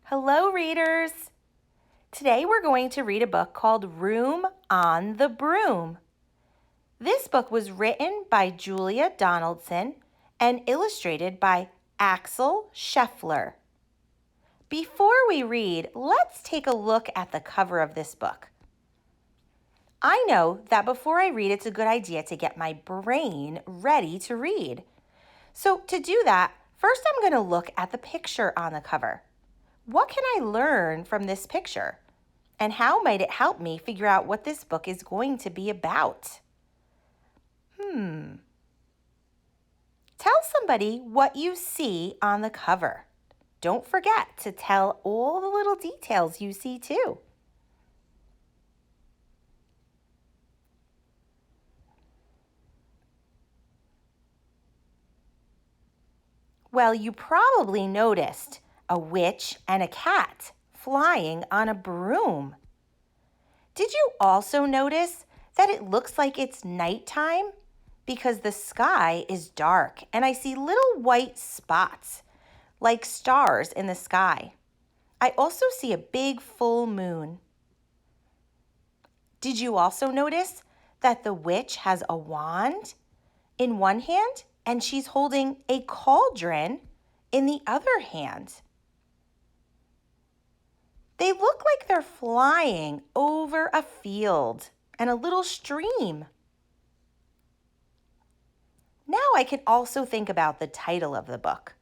Hello, readers! Today we're going to read a book called Room on the Broom. This book was written by Julia Donaldson and illustrated by Axel Scheffler. Before we read, let's take a look at the cover of this book. I know that before I read, it's a good idea to get my brain ready to read. So to do that, first I'm going to look at the picture on the cover. What can I learn from this picture? And how might it help me figure out what this book is going to be about? Tell somebody what you see on the cover. Don't forget to tell all the little details you see too. Well, you probably noticed a witch and a cat flying on a broom. Did you also notice that it looks like it's nighttime? Because the sky is dark and I see little white spots like stars in the sky. I also see a big full moon. Did you also notice that the witch has a wand in one hand and she's holding a cauldron in the other hand? They look like they're flying over a field and a little stream. Now I can also think about the title of the book.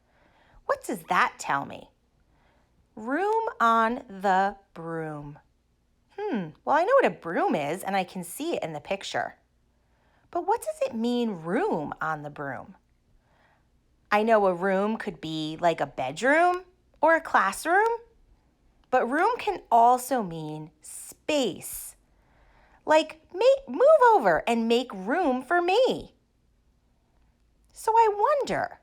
What does that tell me? Room on the Broom. Well, I know what a broom is and I can see it in the picture. But what does it mean, room on the broom? I know a room could be like a bedroom or a classroom, but room can also mean space. Like, move over and make room for me. So I wonder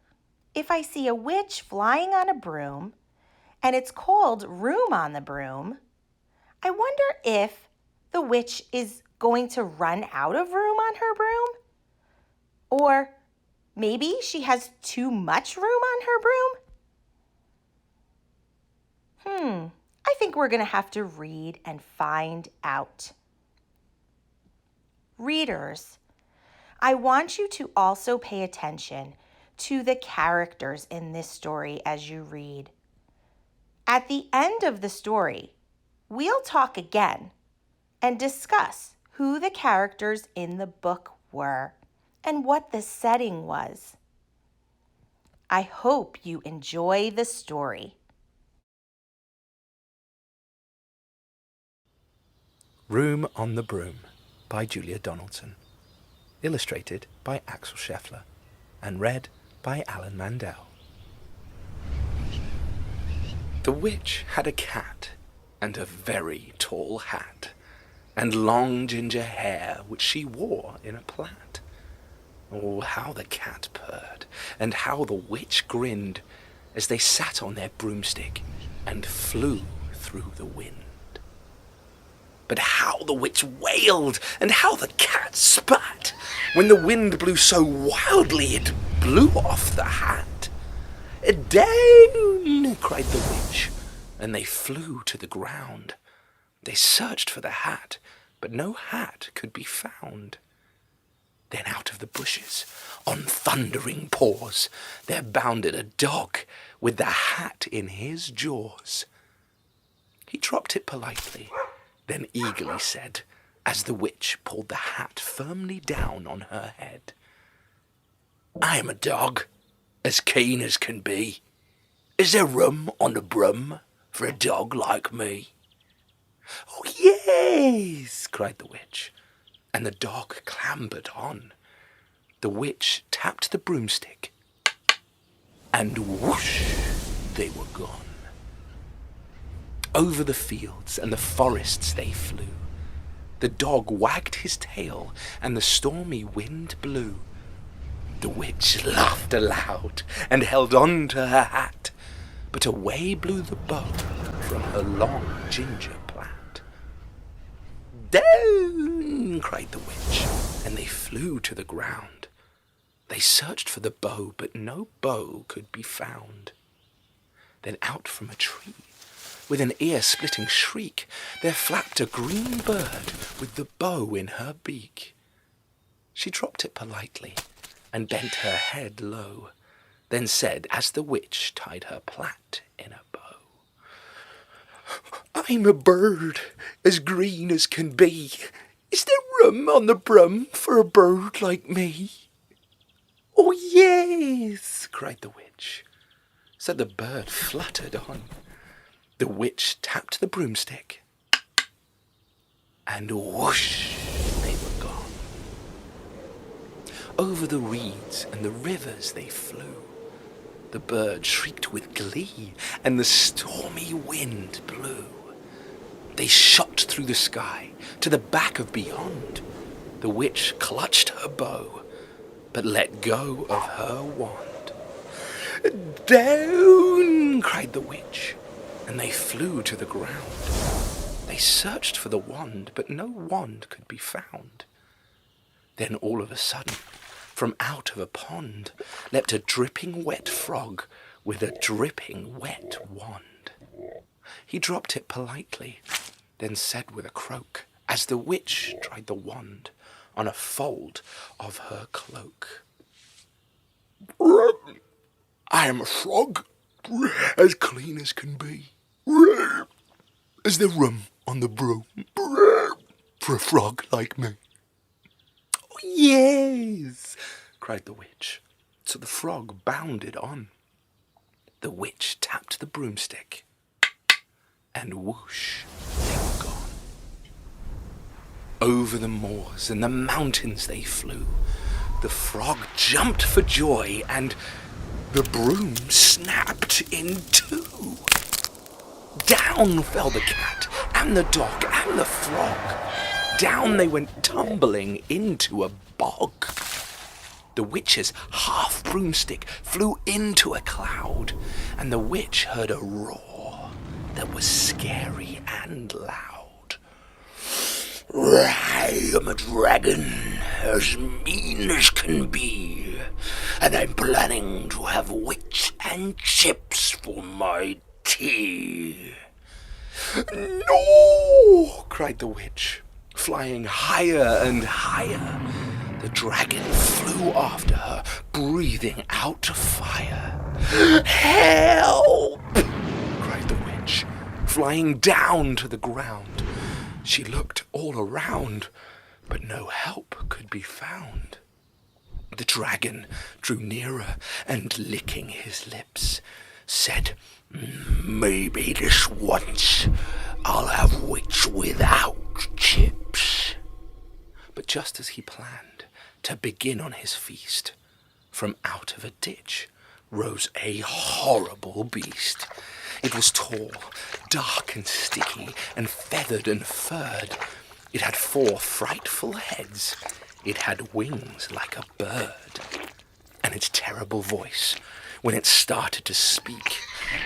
if I see a witch flying on a broom and it's called Room on the Broom, I wonder if the witch is going to run out of room on her broom? Or maybe she has too much room on her broom? I think we're going to have to read and find out. Readers, I want you to also pay attention to the characters in this story as you read. At the end of the story, we'll talk again and discuss who the characters in the book were and what the setting was. I hope you enjoy the story. Room on the Broom by Julia Donaldson. Illustrated by Axel Scheffler and read by Alan Mandel. The witch had a cat and a very tall hat and long ginger hair which she wore in a plait. Oh, how the cat purred and how the witch grinned as they sat on their broomstick and flew through the wind. But how the witch wailed and how the cat spat when the wind blew so wildly it blew off the hat. "Down!" cried the witch, and they flew to the ground. They searched for the hat, but no hat could be found. Then out of the bushes, on thundering paws, there bounded a dog with the hat in his jaws. He dropped it politely, then eagerly said, as the witch pulled the hat firmly down on her head, "I am a dog, as keen as can be. Is there room on the broom for a dog like me?" "Oh, yes," cried the witch, and the dog clambered on. The witch tapped the broomstick, and whoosh, they were gone. Over the fields and the forests they flew. The dog wagged his tail, and the stormy wind blew. The witch laughed aloud and held on to her hat, but away blew the bow from her long ginger plait. "Down!" cried the witch, and they flew to the ground. They searched for the bow, but no bow could be found. Then out from a tree with an ear-splitting shriek, there flapped a green bird with the bow in her beak. She dropped it politely and bent her head low, then said, as the witch tied her plait in a bow, "I'm a bird as green as can be. Is there room on the Broom for a bird like me?" "Oh, yes," cried the witch. So the bird fluttered on. The witch tapped the broomstick, and whoosh, they were gone. Over the reeds and the rivers they flew. The bird shrieked with glee, and the stormy wind blew. They shot through the sky to the back of beyond. The witch clutched her bow, but let go of her wand. "Down!" cried the witch, and they flew to the ground. They searched for the wand, but no wand could be found. Then all of a sudden, from out of a pond, leapt a dripping wet frog with a dripping wet wand. He dropped it politely, then said with a croak, as the witch tried the wand on a fold of her cloak, "I am a frog, as clean as can be. Is there room on the Broom for a frog like me?" "Oh, yes," cried the witch. So the frog bounded on. The witch tapped the broomstick, and whoosh, they were gone. Over the moors and the mountains they flew. The frog jumped for joy, and the broom snapped in two. Down fell the cat, and the dog, and the frog. Down they went tumbling into a bog. The witch's half broomstick flew into a cloud, and the witch heard a roar that was scary and loud. "I am a dragon, as mean as can be, and I'm planning to have wits and chips for my tea." "No!" cried the witch, flying higher and higher. The dragon flew after her, breathing out fire. "Help!" cried the witch, flying down to the ground. She looked all around, but no help could be found. The dragon drew nearer, and licking his lips, said, "Maybe this once I'll have wits without chips." But just as he planned to begin on his feast, from out of a ditch rose a horrible beast. It was tall, dark and sticky, and feathered and furred. It had 4 frightful heads. It had wings like a bird. And its terrible voice, when it started to speak,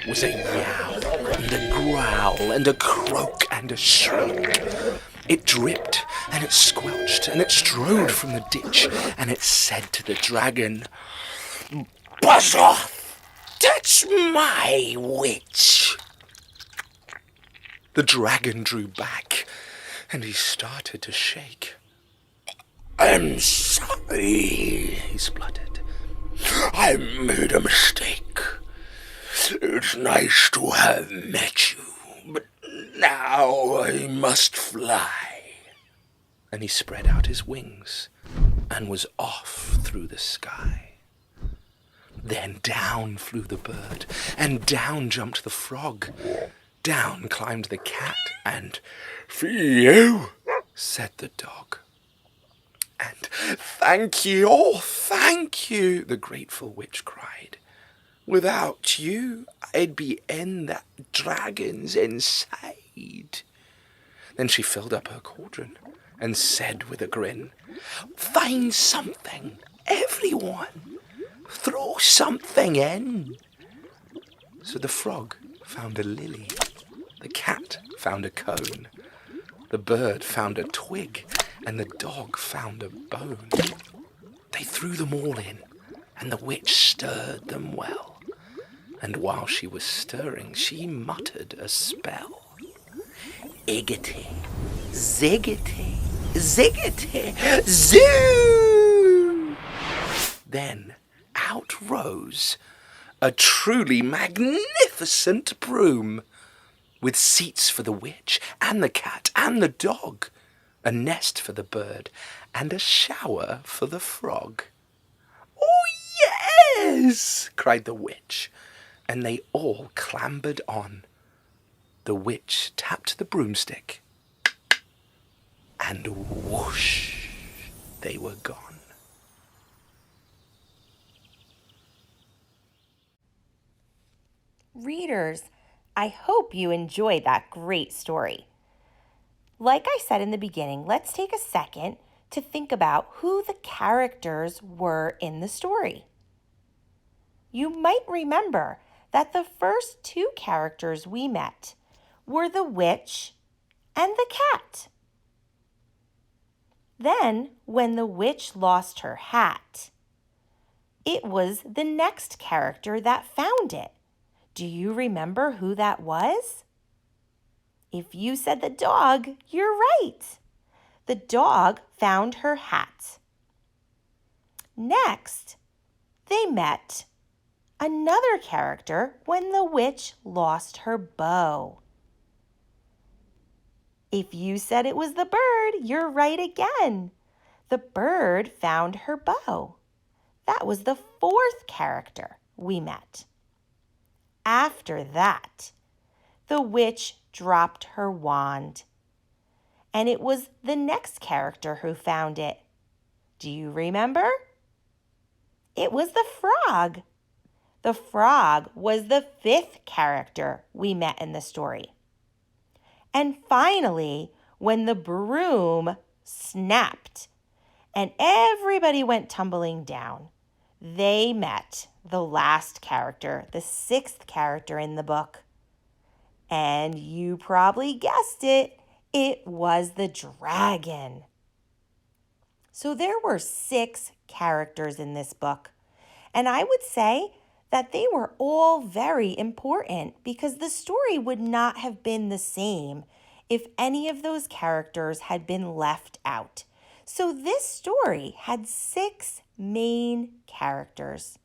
was a yowl and a growl and a croak and a shriek. It dripped and it squelched and it strode from the ditch, and it said to the dragon, "Buzz off! That's my witch!" The dragon drew back, and he started to shake. "I'm sorry," he spluttered. "I made a mistake. It's nice to have met you, but now I must fly." And he spread out his wings and was off through the sky. Then down flew the bird, and down jumped the frog. Down climbed the cat, and "Phew," said the dog. And "Thank you, oh, thank you," the grateful witch cried. "Without you, I'd be in that dragon's inside." Then she filled up her cauldron and said with a grin, "Find something, everyone. Throw something in." So the frog found a lily, the cat found a cone, the bird found a twig, and the dog found a bone. They threw them all in, and the witch stirred them well. And while she was stirring, she muttered a spell. Iggity, ziggity, ziggity, zoo! Then out rose a truly magnificent broom, with seats for the witch and the cat and the dog, a nest for the bird and a shower for the frog. "Oh, yes!" cried the witch, and they all clambered on. The witch tapped the broomstick, and whoosh, they were gone. Readers, I hope you enjoyed that great story. Like I said in the beginning, let's take a second to think about who the characters were in the story. You might remember that the first two characters we met were the witch and the cat. Then, when the witch lost her hat, it was the next character that found it. Do you remember who that was? If you said the dog, you're right. The dog found her hat. Next, they met another character when the witch lost her bow. If you said it was the bird, you're right again. The bird found her bow. That was the fourth character we met. After that, the witch dropped her wand, and it was the next character who found it. Do you remember? It was the frog. The frog was the fifth character we met in the story. And finally, when the broom snapped and everybody went tumbling down, they met the last character, the sixth character in the book. And you probably guessed it, it was the dragon. So there were 6 characters in this book. And I would say that they were all very important because the story would not have been the same if any of those characters had been left out. So this story had 6 main characters.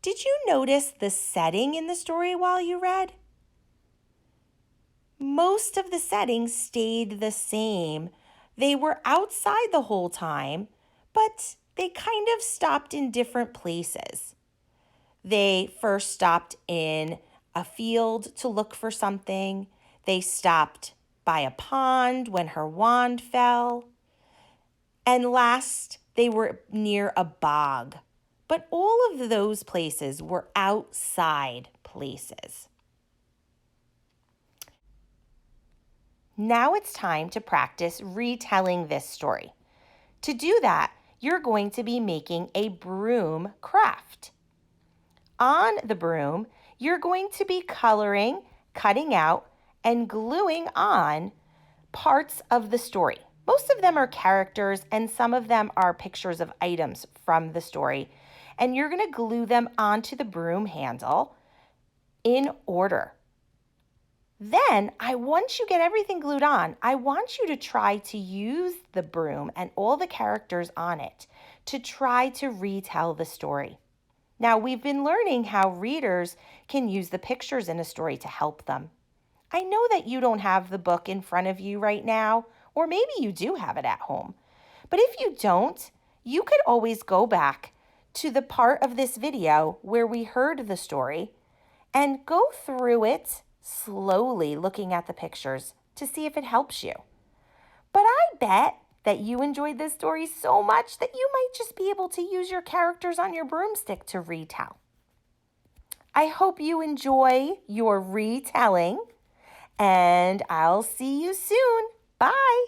Did you notice the setting in the story while you read? Most of the settings stayed the same. They were outside the whole time, but they kind of stopped in different places. They first stopped in a field to look for something. They stopped by a pond when her wand fell. And last, they were near a bog. But all of those places were outside places. Now it's time to practice retelling this story. To do that, you're going to be making a broom craft. On the broom, you're going to be coloring, cutting out, and gluing on parts of the story. Most of them are characters and some of them are pictures of items from the story. And you're going to glue them onto the broom handle in order. Then, once you get everything glued on, I want you to try to use the broom and all the characters on it to try to retell the story. Now, we've been learning how readers can use the pictures in a story to help them. I know that you don't have the book in front of you right now, or maybe you do have it at home. But if you don't, you could always go back to the part of this video where we heard the story and go through it slowly, looking at the pictures to see if it helps you. But I bet that you enjoyed this story so much that you might just be able to use your characters on your broomstick to retell. I hope you enjoy your retelling, and I'll see you soon. Bye.